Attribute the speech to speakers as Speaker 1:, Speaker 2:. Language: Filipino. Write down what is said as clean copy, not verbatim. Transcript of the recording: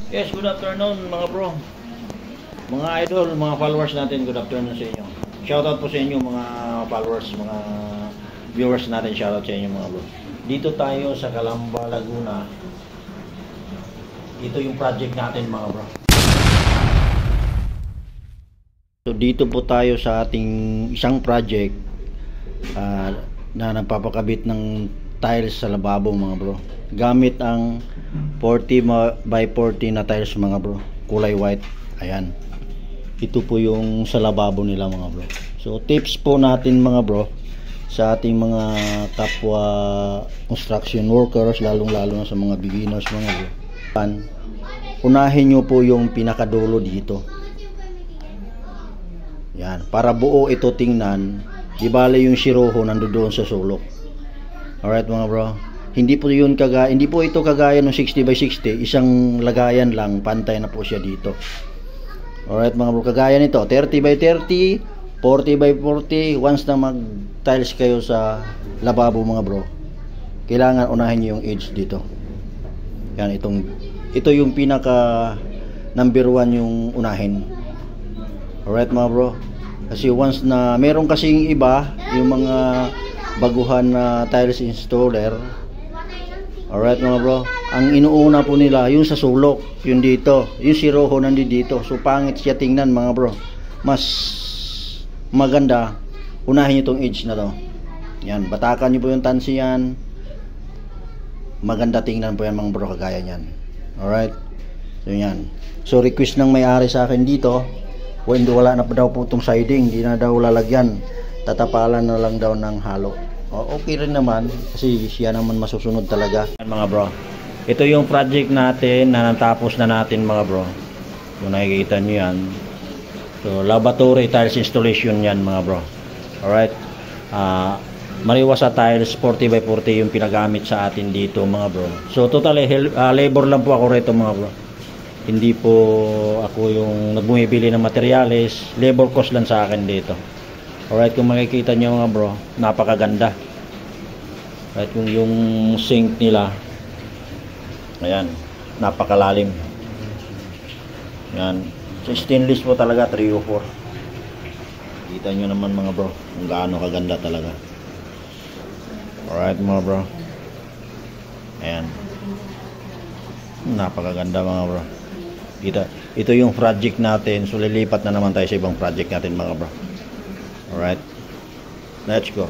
Speaker 1: Yes, good afternoon mga bro. Mga idol, mga followers natin, good afternoon sa inyo. Shoutout po sa inyo mga followers, mga viewers natin, shoutout sa inyo mga bro. Dito tayo sa Calamba, Laguna. Ito yung project natin mga bro. So dito po tayo sa ating isang project na nagpapakabit ng tiles sa lababo mga bro. Gamit ang 40 by 40 na tiles mga bro, kulay white. Ayan, ito po yung sa lababo nila mga bro. So tips po natin mga bro sa ating mga kapwa construction workers, lalong lalo na sa mga beginners mga bro, unahin nyo po yung pinakadulo dito. Yan, para buo ito tingnan. Di bale yung siroho nandoon sa sulok. Alright mga bro, hindi po ito kagaya ng 60 by 60, isang lagayan lang, pantay na po siya dito. Alright mga bro, kagaya nito 30 by 30, 40 by 40. Once na mag tiles kayo sa lababo mga bro, kailangan unahin niyo yung edge dito. Yan, ito yung pinaka number 1 yung unahin. Alright mga bro, kasi once na meron kasing iba yung mga baguhan na tiles installer. Alright mga bro, ang inuuna po nila yung sa sulok, yung dito, yung siroho nandito. So pangit siya tingnan mga bro. Mas maganda unahin nyo itong edge na to. Yan, batakan nyo po yung tansi yan. Maganda tingnan po yan mga bro, kagaya yan. Alright, so yan. So request ng may-ari sa akin dito, when wala na pa daw po itong siding, hindi na daw lalagyan, tatapalan na lang daw ng halo. Okay rin naman kasi siya naman masusunod talaga. Mga bro, ito yung project natin na natapos na natin mga bro. Kung nakikita nyo yan, so laboratory tiles installation yan mga bro. Alright, Mariwasa tiles 40 by 40 yung pinagamit sa atin dito mga bro. So totally labor lang po ako rito mga bro. Hindi po ako yung nagbumibili ng materyales, labor cost lang sa akin dito. Alright, kung makikita nyo mga bro, napakaganda. Right, yung sink nila, ayan, napakalalim. Yan, so stainless po talaga, 304. Kita nyo naman mga bro kung gaano kaganda talaga. Alright mga bro, ayan, napakaganda mga bro. Ito yung project natin. So lilipat na naman tayo sa ibang project natin mga bro. Alright, let's go.